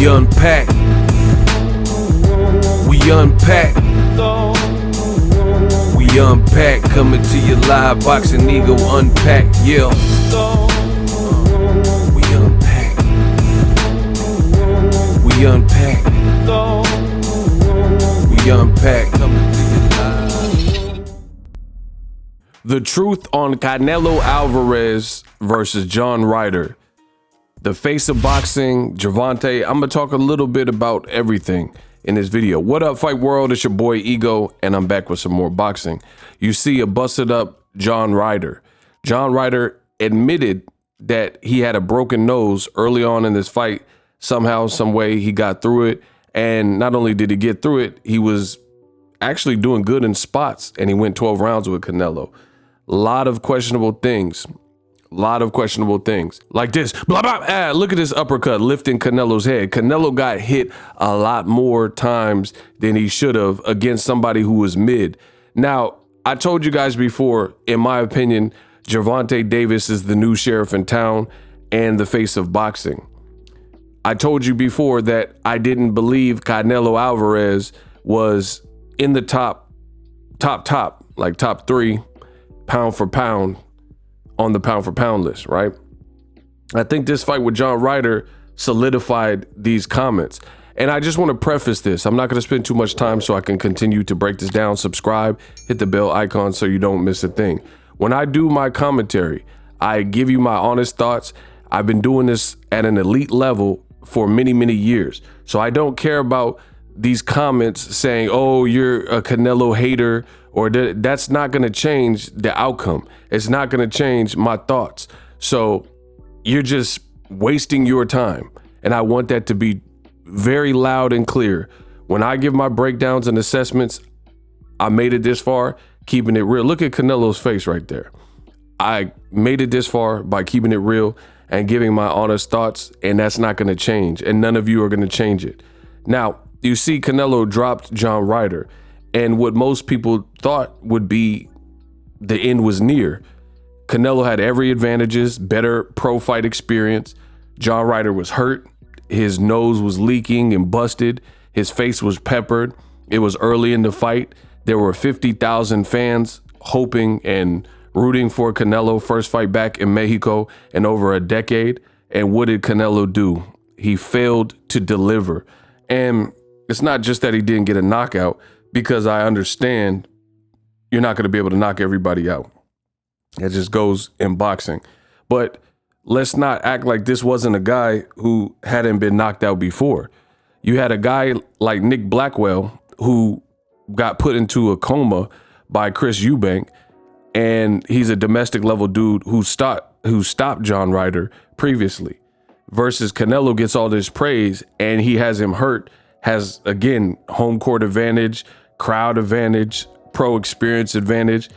unpack. We unpack. We unpack. Coming to you live, Boxingego unpack. Yeah. We unpack. We unpack. We unpack. Coming to you live. The truth on Canelo Alvarez versus John Ryder. The face of boxing, Gervonta. I'm gonna talk a little bit about everything in this video. What up, Fight World? It's your boy Ego, and I'm back with some more boxing. You see a busted up John Ryder. John Ryder admitted that he had a broken nose early on in this fight. Somehow, some way, he got through it. And not only did he get through it, he was actually doing good in spots, and he went 12 rounds with Canelo. A lot of questionable things. Like this, blah, blah, look at this uppercut lifting Canelo's head. Canelo got hit a lot more times than he should have against somebody who was mid. Now, I told you guys before, in my opinion, Gervonta Davis is the new sheriff in town and the face of boxing. I told you before that I didn't believe Canelo Alvarez was in the top 3 pound for pound on the pound for pound list, right? I think this fight with John Ryder solidified these comments. And I just want to preface this. I'm not going to spend too much time so I can continue to break this down. Subscribe, hit the bell icon so you don't miss a thing. When I do my commentary, I give you my honest thoughts. I've been doing this at an elite level for many, many years. So I don't care about these comments saying, oh, you're a Canelo hater, or that's not going to change the outcome. It's not going to change my thoughts. So you're just wasting your time. And I want that to be very loud and clear. When I give my breakdowns and assessments, I made it this far, keeping it real. Look at Canelo's face right there. I made it this far by keeping it real and giving my honest thoughts, and that's not going to change. And none of you are going to change it. Now, you see Canelo dropped John Ryder, and what most people thought would be the end was near. Canelo had every advantages, better pro fight experience. John Ryder was hurt. His nose was leaking and busted. His face was peppered. It was early in the fight. There were 50,000 fans hoping and rooting for Canelo, first fight back in Mexico in over a decade. And what did Canelo do? He failed to deliver. And it's not just that he didn't get a knockout, because I understand you're not going to be able to knock everybody out. It just goes in boxing. But let's not act like this wasn't a guy who hadn't been knocked out before. You had a guy like Nick Blackwell who got put into a coma by Chris Eubank, and he's a domestic level dude who stopped John Ryder previously. Versus Canelo gets all this praise and he has him hurt, has, again, home court advantage, crowd advantage, pro experience advantage,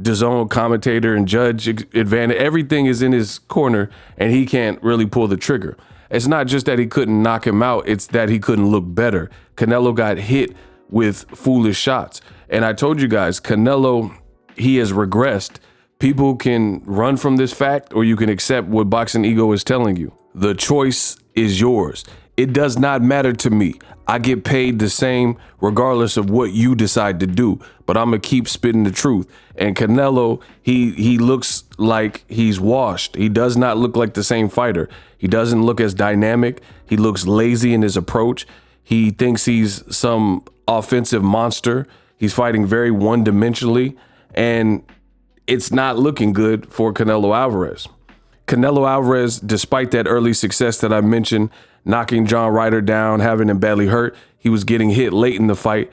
DAZN commentator and judge advantage. Everything is in his corner and he can't really pull the trigger. It's not just that he couldn't knock him out, it's that he couldn't look better. Canelo got hit with foolish shots. And I told you guys, Canelo, he has regressed. People can run from this fact, or you can accept what Boxingego is telling you. The choice is yours. It does not matter to me. I get paid the same regardless of what you decide to do, but I'm gonna keep spitting the truth. And Canelo, he looks like he's washed. He does not look like the same fighter. He doesn't look as dynamic. He looks lazy in his approach. He thinks he's some offensive monster. He's fighting very one-dimensionally, and it's not looking good for Canelo Alvarez. Canelo Alvarez, despite that early success that I mentioned, knocking John Ryder down, having him badly hurt, he was getting hit late in the fight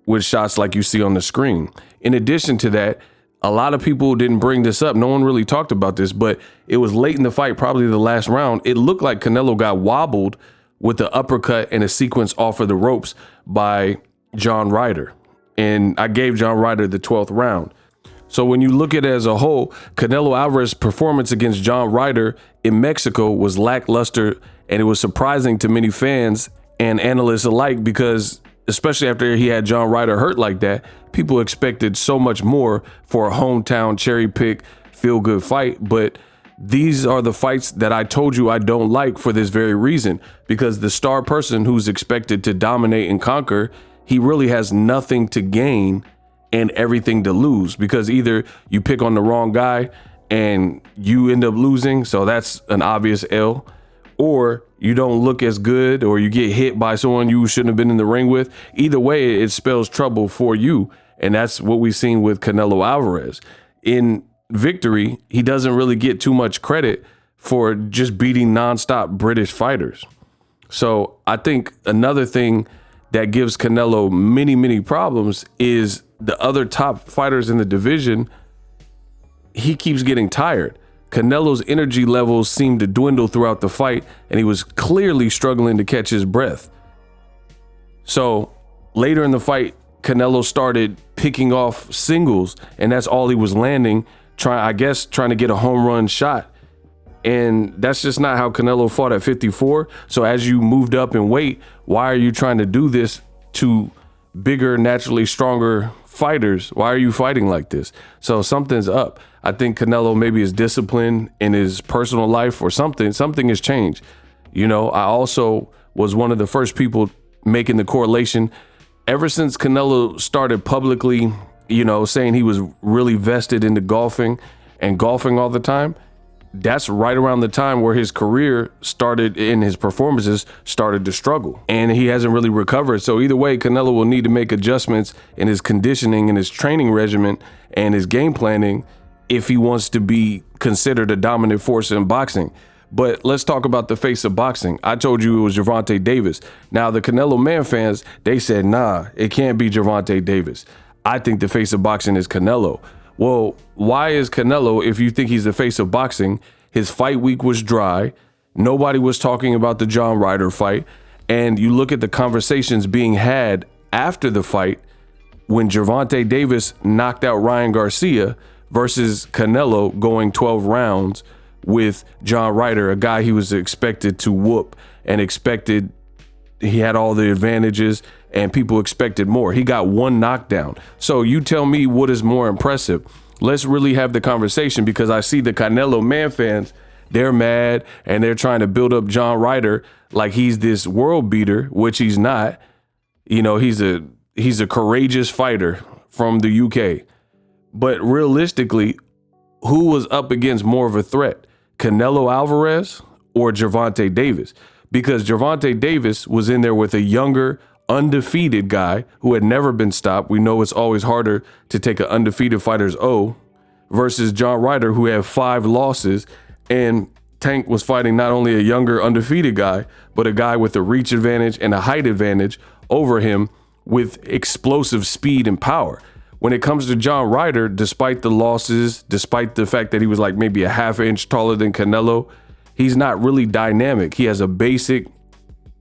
with shots like you see on the screen. In addition to that, a lot of people didn't bring this up. No one really talked about this, but it was late in the fight, probably the last round. It looked like Canelo got wobbled with the uppercut and a sequence off of the ropes by John Ryder. And I gave John Ryder the 12th round. So when you look at it as a whole, Canelo Alvarez's performance against John Ryder in Mexico was lackluster, and it was surprising to many fans and analysts alike because, especially after he had John Ryder hurt like that, people expected so much more for a hometown cherry pick feel good fight. But These are the fights that I told you I don't like for this very reason, because the star person who's expected to dominate and conquer, he really has nothing to gain and everything to lose, because either you pick on the wrong guy and you end up losing, so that's an obvious L, or you don't look as good, or you get hit by someone you shouldn't have been in the ring with. Either way, it spells trouble for you, and that's what we've seen with Canelo Alvarez. In victory, he doesn't really get too much credit for just beating nonstop British fighters. So I think another thing that gives Canelo many problems is the other top fighters in the division. He keeps getting tired. Canelo's energy levels seem to dwindle throughout the fight, and he was clearly struggling to catch his breath. So later in the fight, Canelo started picking off singles, and that's all he was landing, trying to get a home run shot. And that's just not how Canelo fought at 54. So as you moved up in weight, why are you trying to do this to bigger, naturally stronger fighters? Why are you fighting like this? So something's up. I think Canelo maybe is disciplined in his personal life, or something has changed. You know, I also was one of the first people making the correlation ever since Canelo started publicly, you know, saying he was really vested into golfing and golfing all the time. That's right around the time where his career started and his performances started to struggle, and he hasn't really recovered. So either way, Canelo will need to make adjustments in his conditioning and his training regimen and his game planning if he wants to be considered a dominant force in boxing. But let's talk about the face of boxing. I told you it was Gervonta Davis. Now the Canelo Man fans, they said, nah, it can't be Gervonta Davis. I think the face of boxing is Canelo. Well, why is Canelo, if you think he's the face of boxing? His fight week was dry. Nobody was talking about the John Ryder fight. And you look at the conversations being had after the fight when Gervonta Davis knocked out Ryan Garcia versus Canelo going 12 rounds with John Ryder, a guy he was expected to whoop and expected, he had all the advantages and people expected more. He got one knockdown. So you tell me what is more impressive. Let's really have the conversation, because I see the Canelo Man fans, they're mad and they're trying to build up John Ryder like he's this world beater, which he's not. You know, he's a courageous fighter from the UK. But realistically, who was up against more of a threat, Canelo Alvarez or Gervonta Davis? Because Gervonta Davis was in there with a younger, undefeated guy who had never been stopped. We know it's always harder to take an undefeated fighter's O, versus John Ryder, who had 5 losses. And Tank was fighting not only a younger, undefeated guy, but a guy with a reach advantage and a height advantage over him with explosive speed and power. When it comes to John Ryder, despite the losses, despite the fact that he was like maybe a half inch taller than Canelo, he's not really dynamic. He has a basic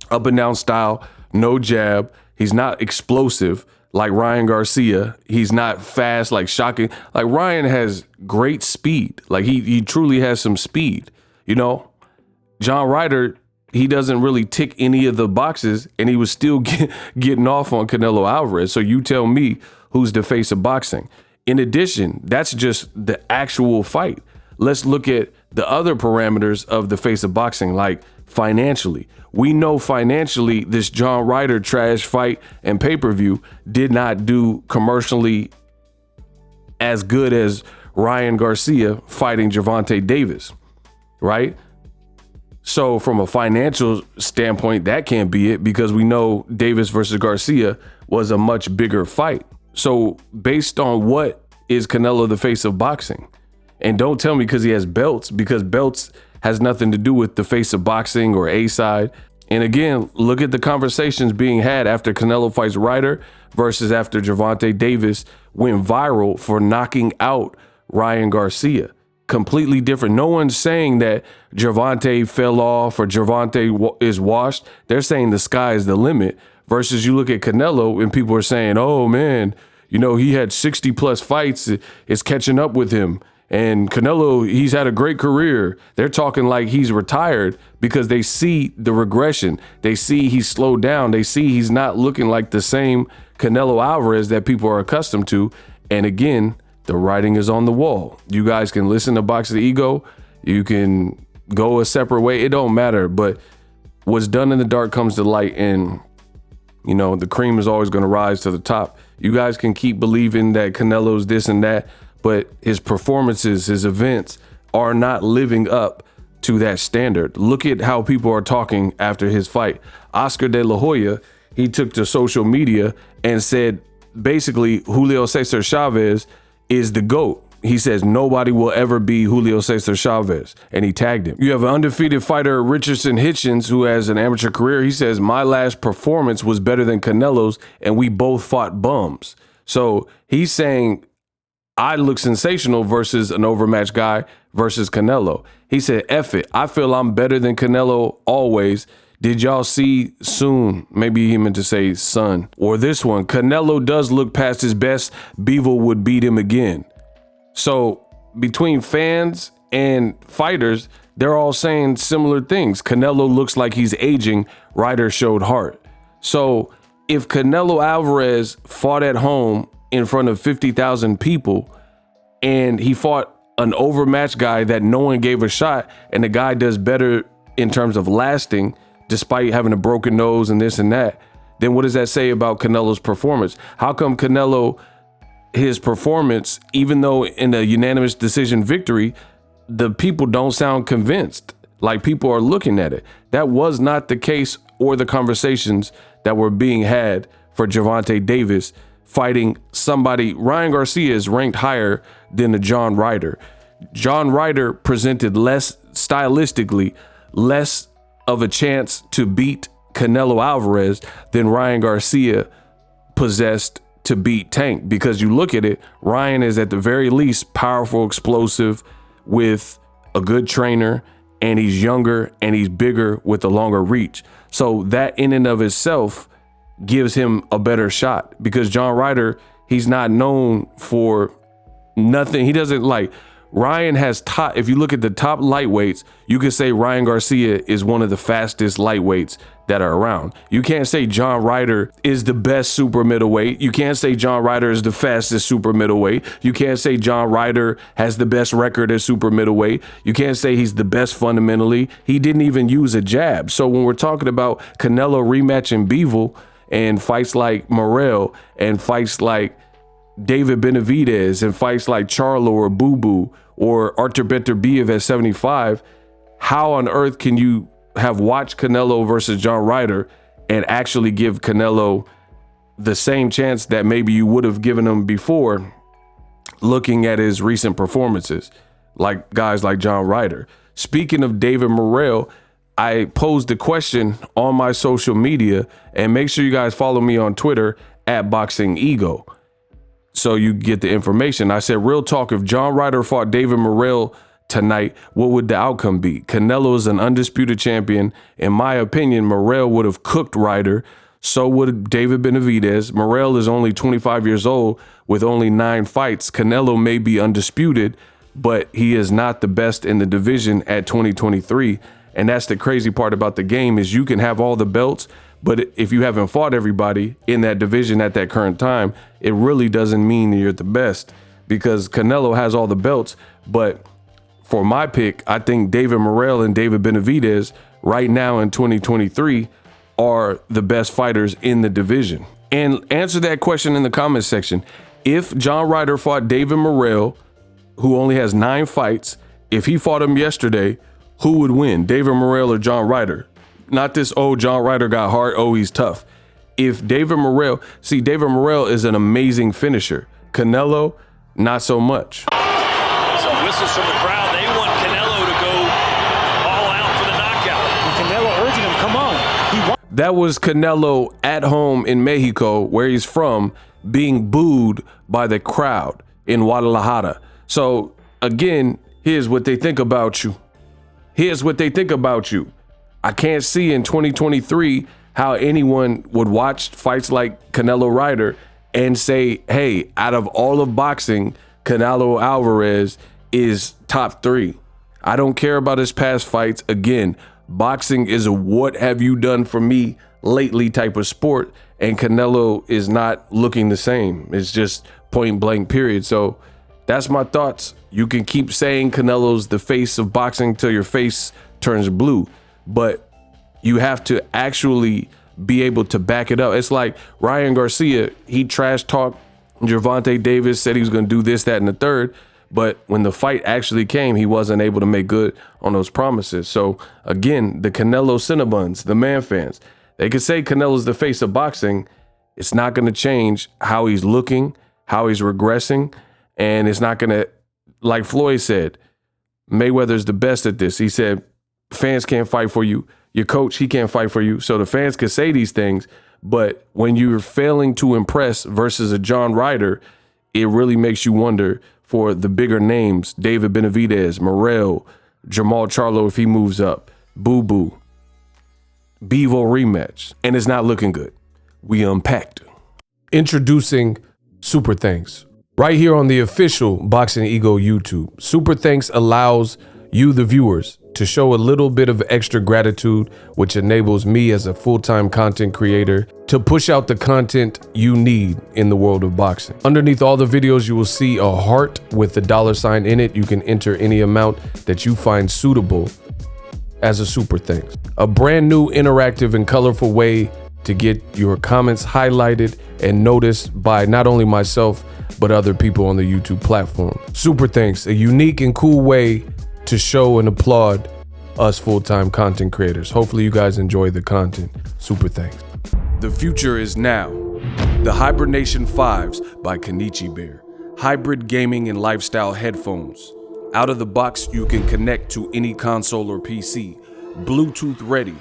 up and down style, no jab. He's not explosive like Ryan Garcia. He's not fast, like shocking. Like Ryan has great speed. Like he truly has some speed, you know? John Ryder, he doesn't really tick any of the boxes, and he was still getting off on Canelo Alvarez. So you tell me who's the face of boxing. In addition, that's just the actual fight. Let's look at the other parameters of the face of boxing, like financially. We know financially this John Ryder trash fight and pay-per-view did not do commercially as good as Ryan Garcia fighting Gervonta Davis, right? So from a financial standpoint, that can't be it, because we know Davis versus Garcia was a much bigger fight. So based on what is Canelo the face of boxing? And don't tell me because he has belts, because belts has nothing to do with the face of boxing or A-side. And again, look at the conversations being had after Canelo fights Ryder versus after Gervonta Davis went viral for knocking out Ryan Garcia. Completely different. No one's saying that Gervonta fell off or Gervonta is washed. They're saying the sky is the limit. Versus you look at Canelo and people are saying, oh man, you know, he had 60 plus fights. It's catching up with him. And Canelo, he's had a great career. They're talking like he's retired because they see the regression. They see he's slowed down. They see he's not looking like the same Canelo Alvarez that people are accustomed to. And again, the writing is on the wall. You guys can listen to Boxingego. You can go a separate way. It don't matter. But what's done in the dark comes to light, and you know, the cream is always going to rise to the top. You guys can keep believing that Canelo's this and that, but his performances, his events are not living up to that standard. Look at how people are talking after his fight. Oscar De La Hoya, he took to social media and said, basically, Julio Cesar Chavez is the GOAT. He says nobody will ever be Julio Cesar Chavez, and he tagged him. You have an undefeated fighter, Richardson Hitchens, who has an amateur career. He says, my last performance was better than Canelo's, and we both fought bums. So he's saying, I look sensational versus an overmatched guy versus Canelo. He said, F it, I feel I'm better than Canelo always. Did y'all see soon? Maybe he meant to say son. Or this one, Canelo does look past his best. Bivol would beat him again. So between fans and fighters, they're all saying similar things. Canelo looks like he's aging. Ryder showed heart. So if Canelo Alvarez fought at home in front of 50,000 people and he fought an overmatched guy that no one gave a shot, and the guy does better in terms of lasting despite having a broken nose and this and that, then what does that say about Canelo's performance? How come Canelo, his performance, even though in a unanimous decision victory, the people don't sound convinced? Like, people are looking at it. That was not the case or the conversations that were being had for Gervonta Davis fighting somebody. Ryan Garcia is ranked higher than the John Ryder. John Ryder presented less stylistically, less of a chance to beat Canelo Alvarez than Ryan Garcia possessed to beat Tank. Because you look at it, Ryan is at the very least powerful, explosive, with a good trainer, and he's younger and he's bigger with a longer reach. So that in and of itself gives him a better shot, because John Ryder, he's not known for nothing. He doesn't, like, Ryan has top, if you look at the top lightweights, you could say Ryan Garcia is one of the fastest lightweights that are around. You can't say John Ryder is the best super middleweight. You can't say John Ryder is the fastest super middleweight. You can't say John Ryder has the best record as super middleweight. You can't say he's the best fundamentally. He didn't even use a jab. So when we're talking about Canelo rematching Bivol and fights like Morrell and fights like David Benavidez and fights like Charlo or Boo Boo or Artur Beterbiev at 75, how on earth can you have watched Canelo versus John Ryder and actually give Canelo the same chance that maybe you would have given him before, looking at his recent performances, like guys like John Ryder? Speaking of David Morrell, I posed the question on my social media, and make sure you guys follow me on Twitter at Boxingego, so you get the information. I said, real talk, if John Ryder fought David Morrell tonight, what would the outcome be? Canelo is an undisputed champion. In my opinion, Morrell would have cooked Ryder. So would David Benavidez. Morrell is only 25 years old with only 9 fights. Canelo may be undisputed, but he is not the best in the division at 2023. And that's the crazy part about the game, is you can have all the belts, but if you haven't fought everybody in that division at that current time, it really doesn't mean you're the best, because Canelo has all the belts. But for my pick, I think David Morrell and David Benavidez right now in 2023 are the best fighters in the division. And answer that question in the comment section. If John Ryder fought David Morrell, who only has 9 fights, if he fought him yesterday, who would win, David Morrell or John Ryder? Not this, oh, John Ryder got heart, oh, he's tough. If David Morrell, see, David Morrell is an amazing finisher. Canelo, not so much. Some whistles from the crowd. They want Canelo to go all out for the knockout. And Canelo urging him, come on. That was Canelo at home in Mexico, where he's from, being booed by the crowd in Guadalajara. So again, here's what they think about you. Here's what they think about you. I can't see in 2023 how anyone would watch fights like Canelo Ryder and say, hey, out of all of boxing, Canelo Alvarez is top 3. I don't care about his past fights. Again, boxing is a what have you done for me lately type of sport, and Canelo is not looking the same. It's just point blank period. So That's my thoughts. You can keep saying Canelo's the face of boxing till your face turns blue, but you have to actually be able to back it up. It's like Ryan Garcia, he trash talked Gervonta Davis, said he was going to do this, that, and the third, but when the fight actually came, he wasn't able to make good on those promises. So again, the Canelo Cinnabons, the man fans, they could say Canelo's the face of boxing. It's not going to change how he's looking, how he's regressing, and it's not going to, like Floyd said, Mayweather's the best at this. He said, fans can't fight for you. Your coach, he can't fight for you. So the fans could say these things, but when you're failing to impress versus a John Ryder, it really makes you wonder for the bigger names, David Benavidez, Morrell, Jermall Charlo if he moves up, Boo Boo, Bivol rematch, and it's not looking good. We unpacked. Introducing Super Thanks. Right here on the official Boxingego YouTube. Super Thanks allows you, the viewers, to show a little bit of extra gratitude, which enables me as a full-time content creator to push out the content you need in the world of boxing. Underneath all the videos, you will see a heart with the $sign in it. You can enter any amount that you find suitable as a super thanks. A brand new interactive and colorful way to get your comments highlighted and noticed by not only myself, but other people on the YouTube platform. Super thanks, a unique and cool way to show and applaud us full-time content creators. Hopefully you guys enjoy the content. Super thanks. The future is now. The Hibernation 5s by Kenichi Bear. Hybrid gaming and lifestyle headphones. Out of the box, you can connect to any console or PC. Bluetooth ready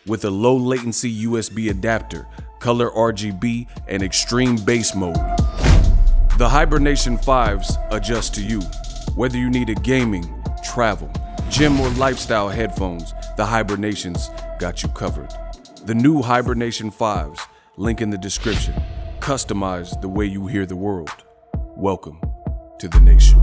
with a low latency USB adapter, color RGB, and extreme bass mode. The Hibernation 5s adjust to you. Whether you need a gaming, travel, gym, or lifestyle headphones, the Hibernations got you covered. The new Hibernation 5s, link in the description. Customize the way you hear the world. Welcome to the nation.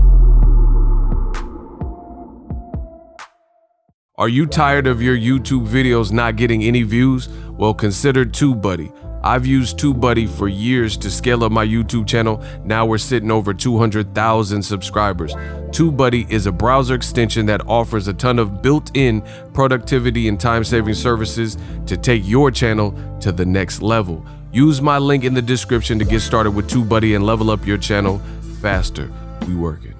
Are you tired of your YouTube videos not getting any views? Well, consider TubeBuddy. I've used TubeBuddy for years to scale up my YouTube channel. Now we're sitting over 200,000 subscribers. TubeBuddy is a browser extension that offers a ton of built-in productivity and time-saving services to take your channel to the next level. Use my link in the description to get started with TubeBuddy and level up your channel faster. We working.